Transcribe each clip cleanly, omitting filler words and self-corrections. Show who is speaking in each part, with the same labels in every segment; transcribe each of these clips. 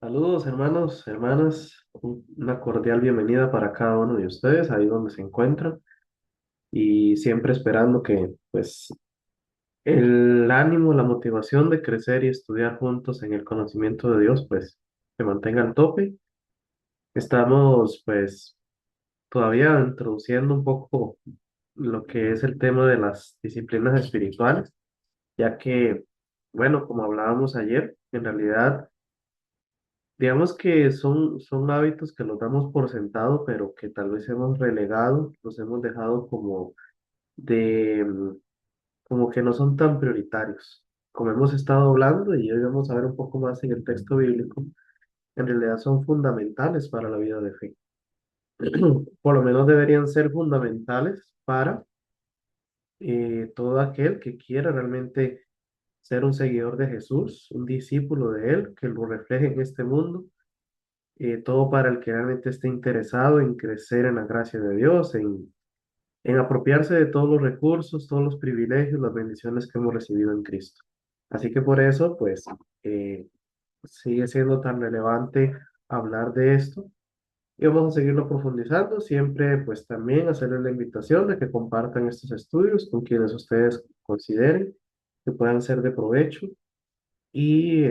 Speaker 1: Saludos hermanos, hermanas, una cordial bienvenida para cada uno de ustedes, ahí donde se encuentran, y siempre esperando que pues el ánimo, la motivación de crecer y estudiar juntos en el conocimiento de Dios pues se mantenga al tope. Estamos pues todavía introduciendo un poco lo que es el tema de las disciplinas espirituales, ya que, bueno, como hablábamos ayer, en realidad digamos que son hábitos que los damos por sentado, pero que tal vez hemos relegado, los hemos dejado como de, como que no son tan prioritarios. Como hemos estado hablando y hoy vamos a ver un poco más en el texto bíblico, en realidad son fundamentales para la vida de fe. Por lo menos deberían ser fundamentales para todo aquel que quiera realmente ser un seguidor de Jesús, un discípulo de Él, que lo refleje en este mundo, todo para el que realmente esté interesado en crecer en la gracia de Dios, en apropiarse de todos los recursos, todos los privilegios, las bendiciones que hemos recibido en Cristo. Así que por eso, pues, eh, sigue siendo tan relevante hablar de esto y vamos a seguirlo profundizando, siempre pues también hacerles la invitación de que compartan estos estudios con quienes ustedes consideren que puedan ser de provecho y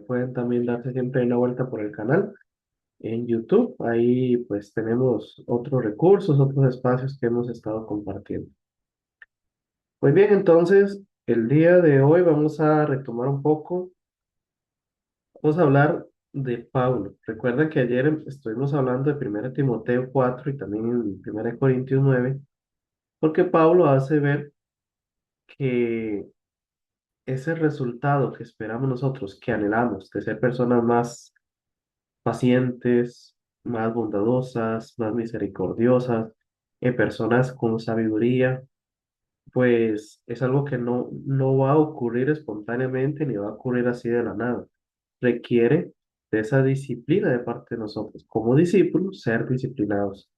Speaker 1: pueden también darse siempre una vuelta por el canal en YouTube. Ahí pues tenemos otros recursos, otros espacios que hemos estado compartiendo. Muy bien, entonces el día de hoy vamos a retomar un poco, vamos a hablar de Pablo. Recuerda que ayer estuvimos hablando de 1 Timoteo 4 y también en 1 Corintios 9, porque Pablo hace ver que ese resultado que esperamos nosotros, que anhelamos, de ser personas más pacientes, más bondadosas, más misericordiosas, personas con sabiduría, pues es algo que no va a ocurrir espontáneamente ni va a ocurrir así de la nada. Requiere de esa disciplina de parte de nosotros, como discípulos, ser disciplinados.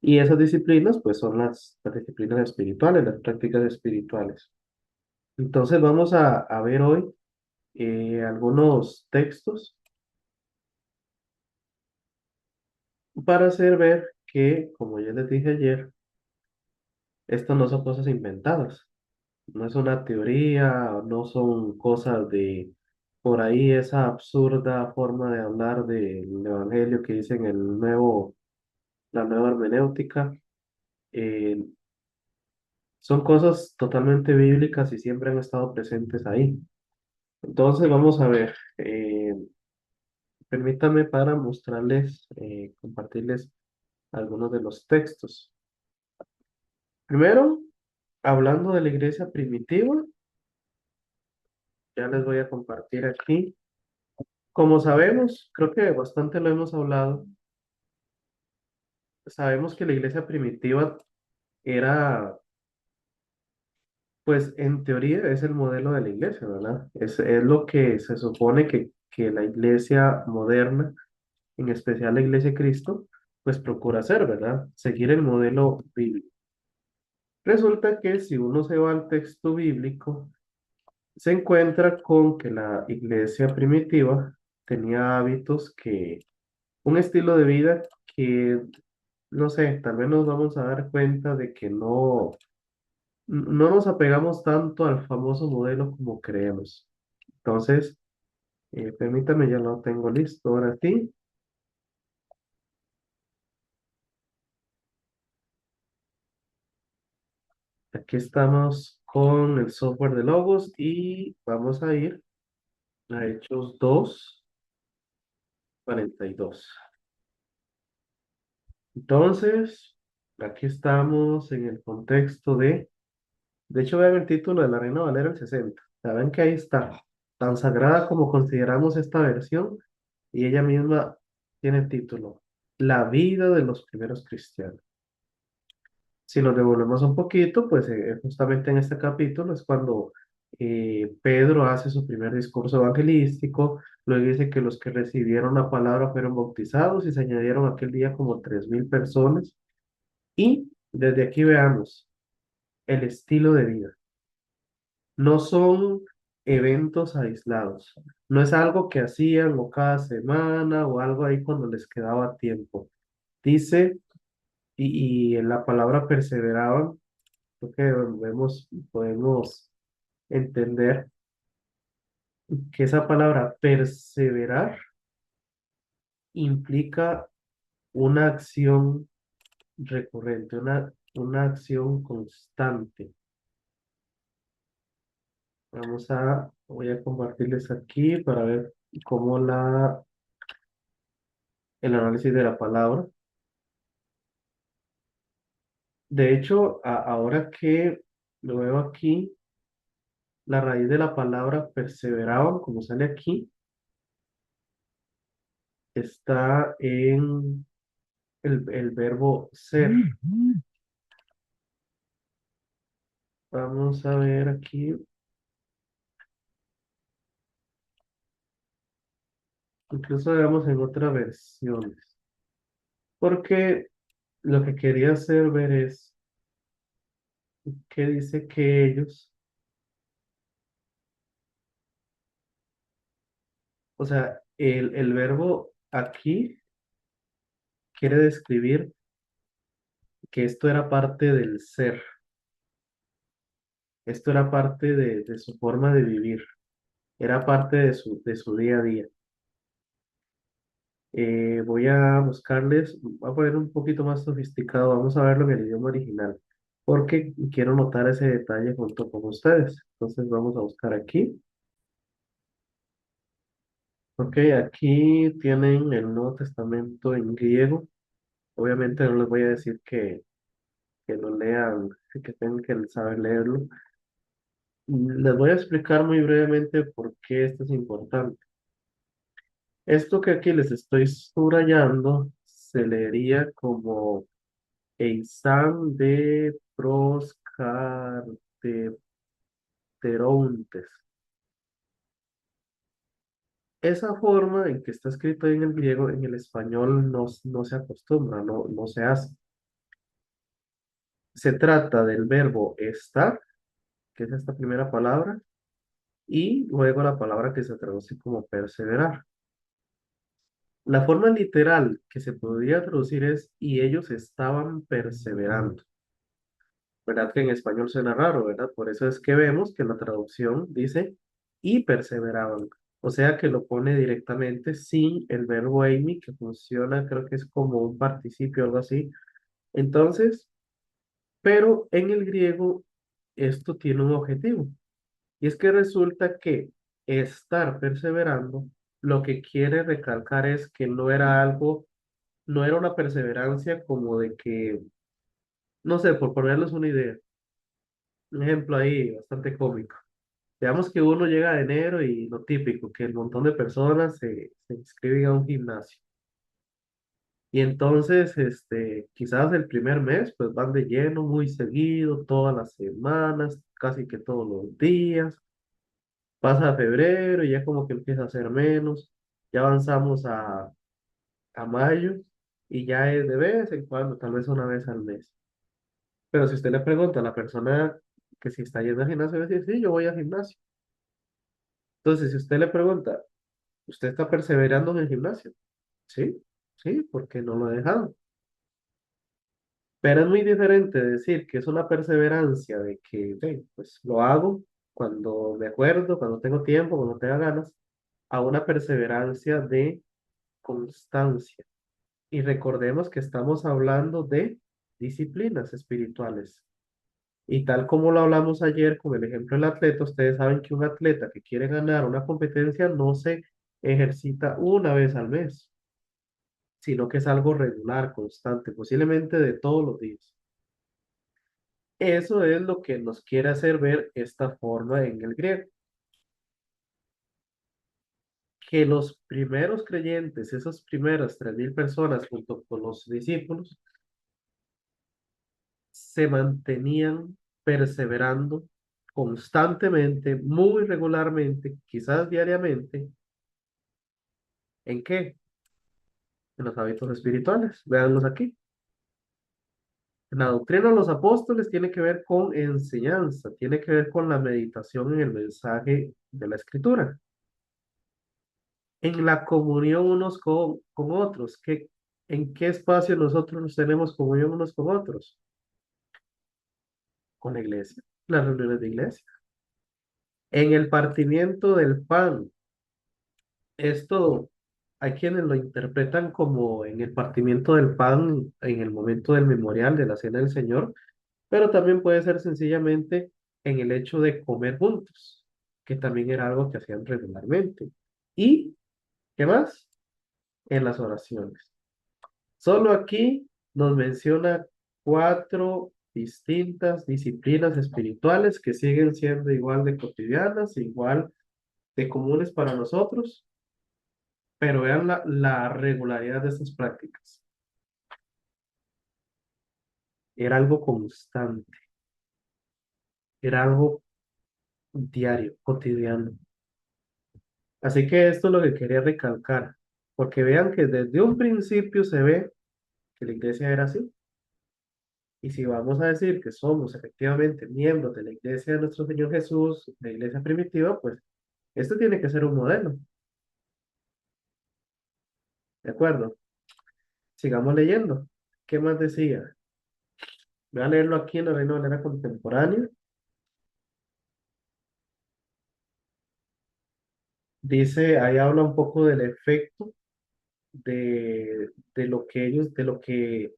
Speaker 1: Y esas disciplinas, pues son las disciplinas espirituales, las prácticas espirituales. Entonces vamos a ver hoy algunos textos para hacer ver que, como ya les dije ayer, esto no son cosas inventadas, no es una teoría, no son cosas de por ahí esa absurda forma de hablar del evangelio que dicen la nueva hermenéutica. eh, Son cosas totalmente bíblicas y siempre han estado presentes ahí. Entonces vamos a ver, permítame para mostrarles, compartirles algunos de los textos. Primero, hablando de la iglesia primitiva, ya les voy a compartir aquí. Como sabemos, creo que bastante lo hemos hablado, sabemos que la iglesia primitiva era, pues en teoría es el modelo de la iglesia, ¿verdad? Es lo que se supone que la iglesia moderna, en especial la iglesia de Cristo, pues procura hacer, ¿verdad? Seguir el modelo bíblico. Resulta que si uno se va al texto bíblico, se encuentra con que la iglesia primitiva tenía hábitos un estilo de vida que, no sé, tal vez nos vamos a dar cuenta de que no nos apegamos tanto al famoso modelo como creemos. Entonces, permítame, ya lo tengo listo ahora sí. Aquí estamos con el software de logos y vamos a ir a Hechos 2:42. Entonces, aquí estamos en el contexto de hecho, vean el título de la Reina Valera el 60. Saben que ahí está, tan sagrada como consideramos esta versión, y ella misma tiene el título, La vida de los primeros cristianos. Si nos devolvemos un poquito, pues justamente en este capítulo es cuando Pedro hace su primer discurso evangelístico, luego dice que los que recibieron la palabra fueron bautizados y se añadieron aquel día como 3.000 personas. Y desde aquí veamos el estilo de vida. No son eventos aislados. No es algo que hacían o cada semana o algo ahí cuando les quedaba tiempo. Dice, y en la palabra perseveraban, creo que podemos entender que esa palabra perseverar implica una acción recurrente, una acción constante. Voy a compartirles aquí para ver cómo el análisis de la palabra. De hecho, ahora que lo veo aquí, la raíz de la palabra perseveraban, como sale aquí, está en el verbo ser. Vamos a ver aquí, incluso veamos en otras versiones, porque lo que quería hacer ver es que dice que ellos, o sea, el verbo aquí quiere describir que esto era parte del ser, esto era parte de su forma de vivir, era parte de su día a día. Voy a buscarles, voy a poner un poquito más sofisticado, vamos a verlo en el idioma original, porque quiero notar ese detalle junto con ustedes. Entonces vamos a buscar aquí. Ok, aquí tienen el Nuevo Testamento en griego. Obviamente no les voy a decir que lo lean, que tengan que saber leerlo. Les voy a explicar muy brevemente por qué esto es importante. Esto que aquí les estoy subrayando se leería como Eisam de Proscarterontes. Esa forma en que está escrito en el griego, en el español no se acostumbra, no se hace. Se trata del verbo estar, que es esta primera palabra, y luego la palabra que se traduce como perseverar. La forma literal que se podría traducir es y ellos estaban perseverando. ¿Verdad que en español suena raro, verdad? Por eso es que vemos que la traducción dice y perseveraban. O sea que lo pone directamente sin el verbo Amy, que funciona, creo que es como un participio o algo así. Entonces, pero en el griego esto tiene un objetivo. Y es que resulta que estar perseverando lo que quiere recalcar es que no era algo, no era una perseverancia como de que, no sé, por ponerles una idea, un ejemplo ahí bastante cómico. Digamos que uno llega de enero y lo típico, que el montón de personas se inscriben a un gimnasio. Y entonces, quizás el primer mes, pues van de lleno, muy seguido, todas las semanas, casi que todos los días. Pasa febrero y ya como que empieza a ser menos. Ya avanzamos a mayo y ya es de vez en cuando, tal vez una vez al mes. Pero si usted le pregunta a la persona que si está yendo al gimnasio, va a decir, sí, yo voy al gimnasio. Entonces, si usted le pregunta, ¿usted está perseverando en el gimnasio? Sí, sí, porque no lo he dejado. Pero es muy diferente decir que es una perseverancia de que, "Ve, pues lo hago cuando me acuerdo, cuando tengo tiempo, cuando tenga ganas, a una perseverancia de constancia. Y recordemos que estamos hablando de disciplinas espirituales. Y tal como lo hablamos ayer con el ejemplo del atleta, ustedes saben que un atleta que quiere ganar una competencia no se ejercita una vez al mes, sino que es algo regular, constante, posiblemente de todos los días. Eso es lo que nos quiere hacer ver esta forma en el griego, que los primeros creyentes, esas primeras 3.000 personas junto con los discípulos, se mantenían perseverando constantemente, muy regularmente, quizás diariamente, ¿en qué? En los hábitos espirituales. Veanlos aquí. La doctrina de los apóstoles tiene que ver con enseñanza, tiene que ver con la meditación en el mensaje de la Escritura. En la comunión unos con otros. ¿En qué espacio nosotros nos tenemos comunión unos con otros? Con la iglesia, las reuniones de iglesia. En el partimiento del pan. Esto hay quienes lo interpretan como en el partimiento del pan, en el momento del memorial de la Cena del Señor, pero también puede ser sencillamente en el hecho de comer juntos, que también era algo que hacían regularmente. ¿Y qué más? En las oraciones. Solo aquí nos menciona cuatro distintas disciplinas espirituales que siguen siendo igual de cotidianas, igual de comunes para nosotros, pero vean la regularidad de estas prácticas. Era algo constante, era algo diario, cotidiano. Así que esto es lo que quería recalcar, porque vean que desde un principio se ve que la iglesia era así. Y si vamos a decir que somos efectivamente miembros de la iglesia de nuestro Señor Jesús, la iglesia primitiva, pues esto tiene que ser un modelo, ¿de acuerdo? Sigamos leyendo. ¿Qué más decía? Voy a leerlo aquí en la Reina Valera contemporánea. Dice, ahí habla un poco del efecto de lo que ellos, de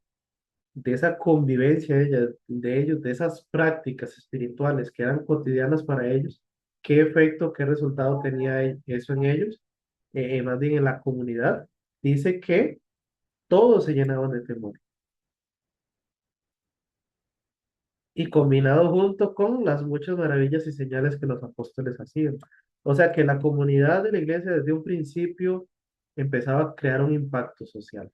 Speaker 1: esa convivencia de ellos, de esas prácticas espirituales que eran cotidianas para ellos, qué efecto, qué resultado tenía eso en ellos, más bien en la comunidad. Dice que todos se llenaban de temor y combinado junto con las muchas maravillas y señales que los apóstoles hacían. O sea que la comunidad de la iglesia desde un principio empezaba a crear un impacto social.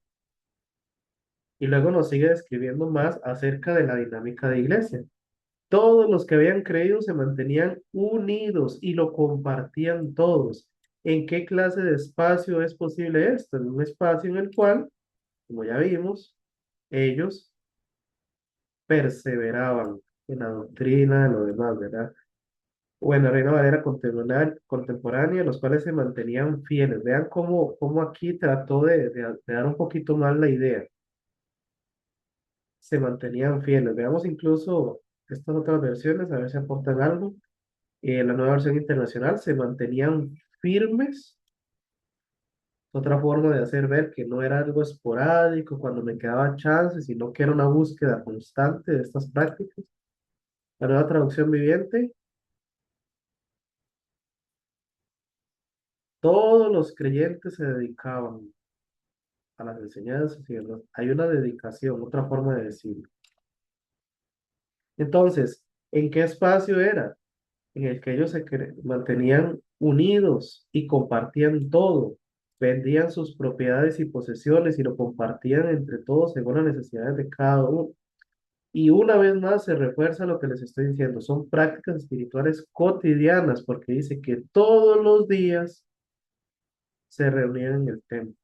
Speaker 1: Y luego nos sigue describiendo más acerca de la dinámica de iglesia. Todos los que habían creído se mantenían unidos y lo compartían todos. ¿En qué clase de espacio es posible esto? En un espacio en el cual, como ya vimos, ellos perseveraban en la doctrina, en lo demás, ¿verdad? Bueno, Reina Valera contemporánea, los cuales se mantenían fieles. Vean cómo aquí trató de dar un poquito más la idea. Se mantenían fieles. Veamos incluso estas otras versiones, a ver si aportan algo. La nueva versión internacional se mantenían firmes. Otra forma de hacer ver que no era algo esporádico cuando me quedaba chance, sino que era una búsqueda constante de estas prácticas. La nueva traducción viviente, todos los creyentes se dedicaban a las enseñanzas y demás. Hay una dedicación, otra forma de decirlo. Entonces, ¿en qué espacio era? En el que ellos mantenían unidos y compartían todo, vendían sus propiedades y posesiones y lo compartían entre todos según las necesidades de cada uno. Y una vez más se refuerza lo que les estoy diciendo, son prácticas espirituales cotidianas, porque dice que todos los días se reunían en el templo.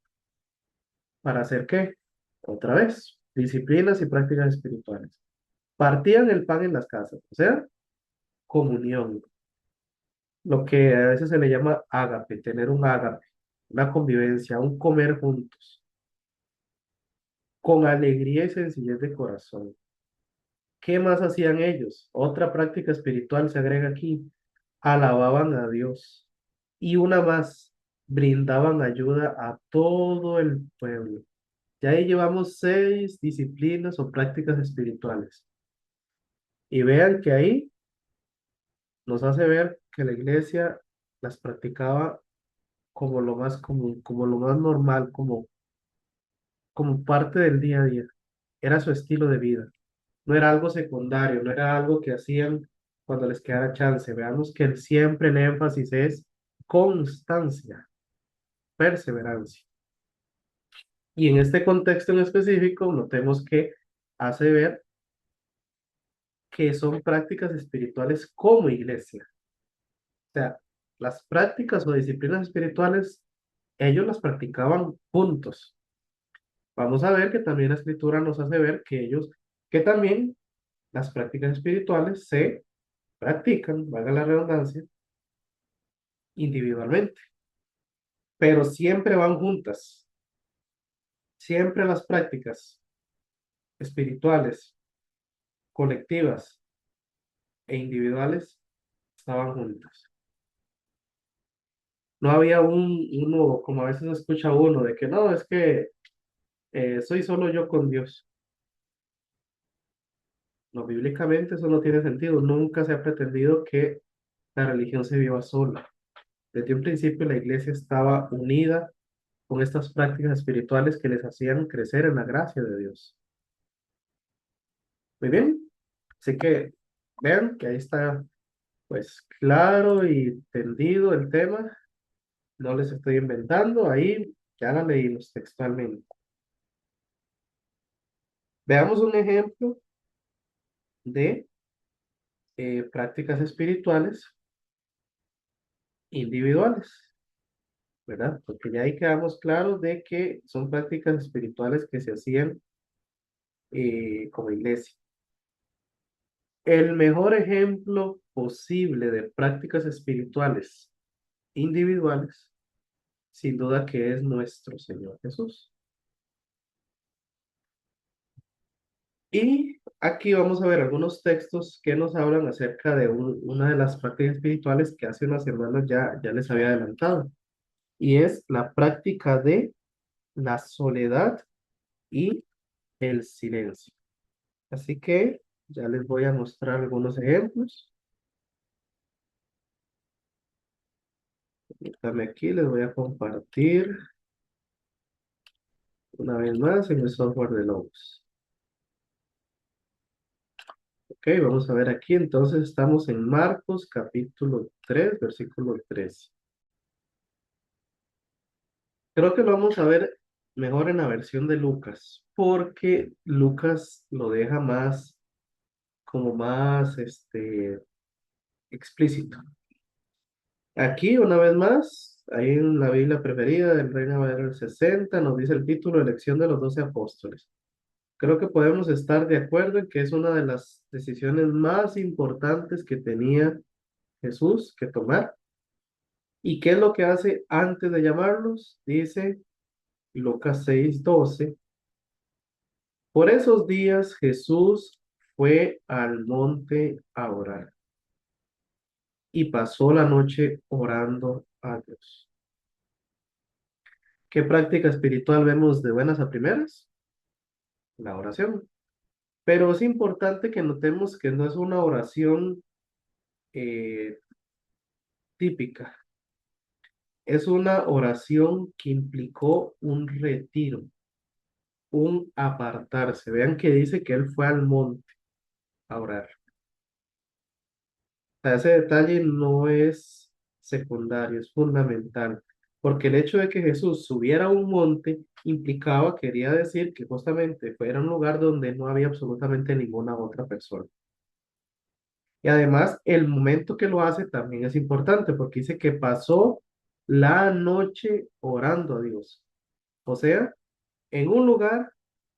Speaker 1: ¿Para hacer qué? Otra vez, disciplinas y prácticas espirituales. Partían el pan en las casas, o sea, comunión, lo que a veces se le llama ágape, tener un ágape, una convivencia, un comer juntos, con alegría y sencillez de corazón. ¿Qué más hacían ellos? Otra práctica espiritual se agrega aquí, alababan a Dios. Y una más, brindaban ayuda a todo el pueblo. Ya ahí llevamos 6 disciplinas o prácticas espirituales. Y vean que ahí nos hace ver que la iglesia las practicaba como lo más común, como lo más normal, como parte del día a día. Era su estilo de vida. No era algo secundario, no era algo que hacían cuando les quedara chance. Veamos que siempre el énfasis es constancia, perseverancia. Y en este contexto en específico, notemos que hace ver que son prácticas espirituales como iglesia. O sea, las prácticas o disciplinas espirituales, ellos las practicaban juntos. Vamos a ver que también la escritura nos hace ver que también las prácticas espirituales se practican, valga la redundancia, individualmente, pero siempre van juntas. Siempre las prácticas espirituales, colectivas e individuales estaban juntas. No había uno, como a veces escucha uno, de que no, es que soy solo yo con Dios. No, bíblicamente eso no tiene sentido. Nunca se ha pretendido que la religión se viva sola. Desde un principio la iglesia estaba unida con estas prácticas espirituales que les hacían crecer en la gracia de Dios. Muy bien, así que vean que ahí está pues claro y tendido el tema. No les estoy inventando, ahí ya la leímos textualmente. Veamos un ejemplo de prácticas espirituales individuales, ¿verdad? Porque ya ahí quedamos claros de que son prácticas espirituales que se hacían como iglesia. El mejor ejemplo posible de prácticas espirituales individuales, sin duda que es nuestro Señor Jesús. Y aquí vamos a ver algunos textos que nos hablan acerca de una de las prácticas espirituales que hace unas semanas ya les había adelantado, y es la práctica de la soledad y el silencio. Así que ya les voy a mostrar algunos ejemplos. Permítanme aquí, les voy a compartir una vez más en el software de Logos. Ok, vamos a ver aquí. Entonces estamos en Marcos capítulo 3 versículo 13. Creo que lo vamos a ver mejor en la versión de Lucas, porque Lucas lo deja más, como más, explícito. Aquí, una vez más, ahí en la Biblia preferida del Reina Valera del 60, nos dice el título, Elección de los 12 apóstoles. Creo que podemos estar de acuerdo en que es una de las decisiones más importantes que tenía Jesús que tomar. ¿Y qué es lo que hace antes de llamarlos? Dice Lucas 6:12. Por esos días Jesús fue al monte a orar y pasó la noche orando a Dios. ¿Qué práctica espiritual vemos de buenas a primeras? La oración. Pero es importante que notemos que no es una oración eh, típica. Es una oración que implicó un retiro, un apartarse. Vean que dice que él fue al monte a orar. Sea, ese detalle no es secundario, es fundamental, porque el hecho de que Jesús subiera a un monte implicaba, quería decir que justamente fuera un lugar donde no había absolutamente ninguna otra persona. Y además, el momento que lo hace también es importante, porque dice que pasó la noche orando a Dios. O sea, en un lugar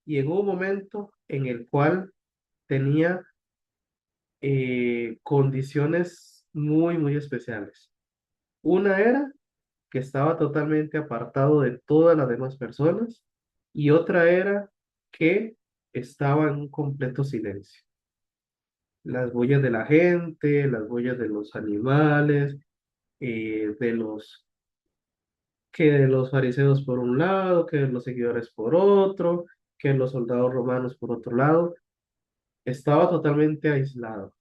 Speaker 1: y en un momento en el cual tenía condiciones muy, muy especiales. Una era que estaba totalmente apartado de todas las demás personas y otra era que estaba en un completo silencio. Las bullas de la gente, las bullas de los animales, de los fariseos por un lado, que de los seguidores por otro, que los soldados romanos por otro lado, estaba totalmente aislado.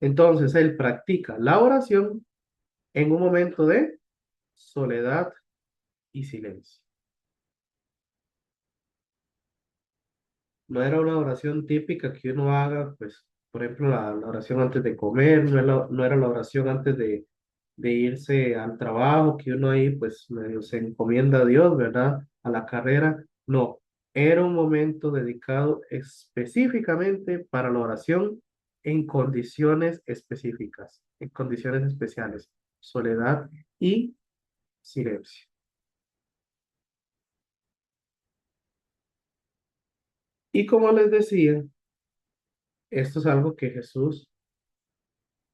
Speaker 1: Entonces él practica la oración en un momento de soledad y silencio. No era una oración típica que uno haga, pues, por ejemplo, la oración antes de comer, no era la oración antes de irse al trabajo, que uno ahí, pues, medio se encomienda a Dios, ¿verdad? A la carrera. No, era un momento dedicado específicamente para la oración en condiciones específicas, en condiciones especiales, soledad y silencio. Y como les decía, esto es algo que Jesús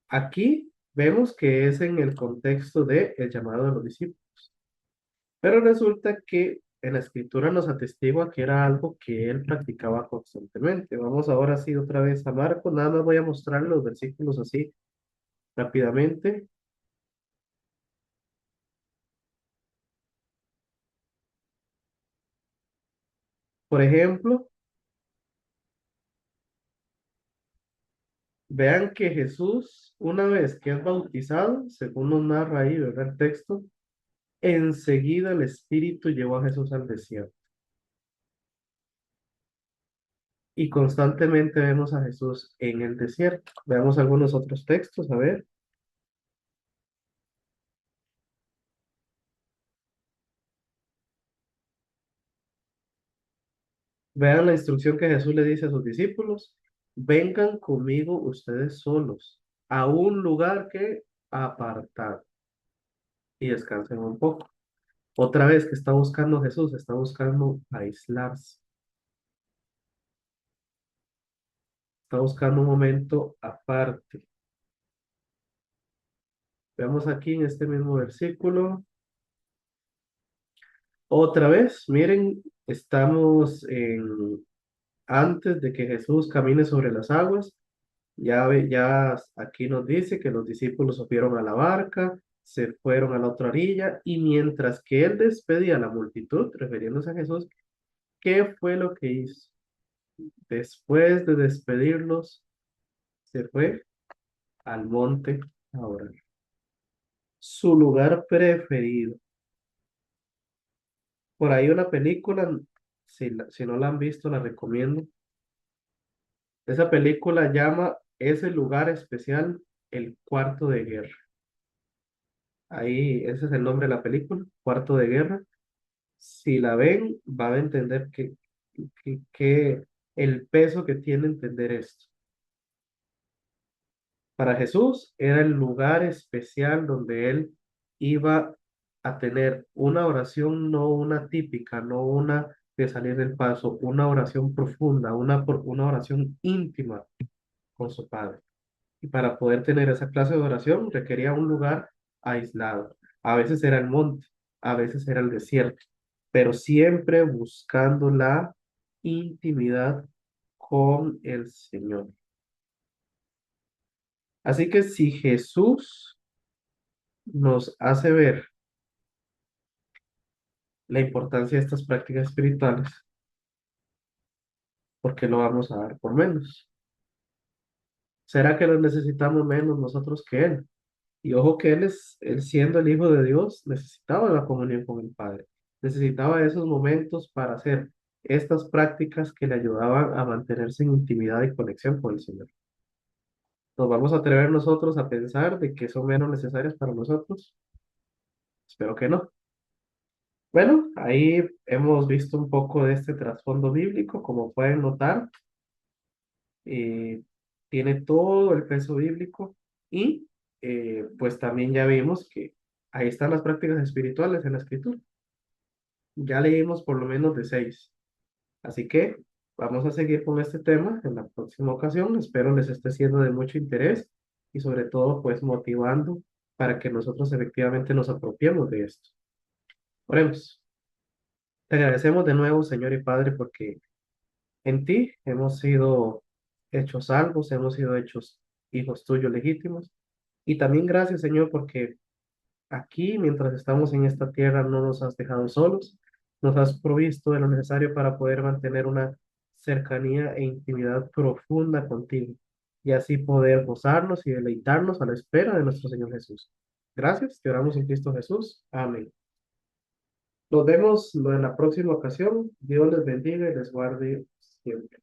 Speaker 1: aquí Vemos que es en el contexto de el llamado de los discípulos, pero resulta que en la escritura nos atestigua que era algo que él practicaba constantemente. Vamos ahora sí otra vez a Marcos, nada más voy a mostrar los versículos así rápidamente. Por ejemplo, vean que Jesús, una vez que es bautizado, según nos narra ahí, ¿verdad? El texto, enseguida el Espíritu llevó a Jesús al desierto. Y constantemente vemos a Jesús en el desierto. Veamos algunos otros textos, a ver. Vean la instrucción que Jesús le dice a sus discípulos. Vengan conmigo ustedes solos a un lugar que apartar y descansen un poco. Otra vez que está buscando Jesús, está buscando aislarse, está buscando un momento aparte. Veamos aquí en este mismo versículo. Otra vez, miren, estamos antes de que Jesús camine sobre las aguas. Ya aquí nos dice que los discípulos subieron a la barca, se fueron a la otra orilla y mientras que él despedía a la multitud, refiriéndose a Jesús, ¿qué fue lo que hizo? Después de despedirlos, se fue al monte a orar. Su lugar preferido. Por ahí una película, si no la han visto, la recomiendo. Esa película llama ese lugar especial el cuarto de guerra. Ahí, ese es el nombre de la película, Cuarto de Guerra. Si la ven, van a entender que el peso que tiene entender esto. Para Jesús era el lugar especial donde él iba a tener una oración, no una típica, no una de salir del paso, una oración profunda, una oración íntima con su Padre. Y para poder tener esa clase de oración requería un lugar aislado. A veces era el monte, a veces era el desierto, pero siempre buscando la intimidad con el Señor. Así que si Jesús nos hace ver la importancia de estas prácticas espirituales, ¿por qué lo vamos a dar por menos? ¿Será que los necesitamos menos nosotros que Él? Y ojo que él siendo el Hijo de Dios, necesitaba la comunión con el Padre. Necesitaba esos momentos para hacer estas prácticas que le ayudaban a mantenerse en intimidad y conexión con el Señor. ¿Nos vamos a atrever nosotros a pensar de que son menos necesarias para nosotros? Espero que no. Bueno, ahí hemos visto un poco de este trasfondo bíblico, como pueden notar, eh, tiene todo el peso bíblico y pues también ya vimos que ahí están las prácticas espirituales en la escritura. Ya leímos por lo menos de seis. Así que vamos a seguir con este tema en la próxima ocasión. Espero les esté siendo de mucho interés y sobre todo pues motivando para que nosotros efectivamente nos apropiemos de esto. Oremos. Te agradecemos de nuevo, Señor y Padre, porque en ti hemos sido hechos salvos, hemos sido hechos hijos tuyos legítimos. Y también gracias, Señor, porque aquí, mientras estamos en esta tierra, no nos has dejado solos, nos has provisto de lo necesario para poder mantener una cercanía e intimidad profunda contigo y así poder gozarnos y deleitarnos a la espera de nuestro Señor Jesús. Gracias, te oramos en Cristo Jesús. Amén. Nos vemos en la próxima ocasión. Dios les bendiga y les guarde siempre.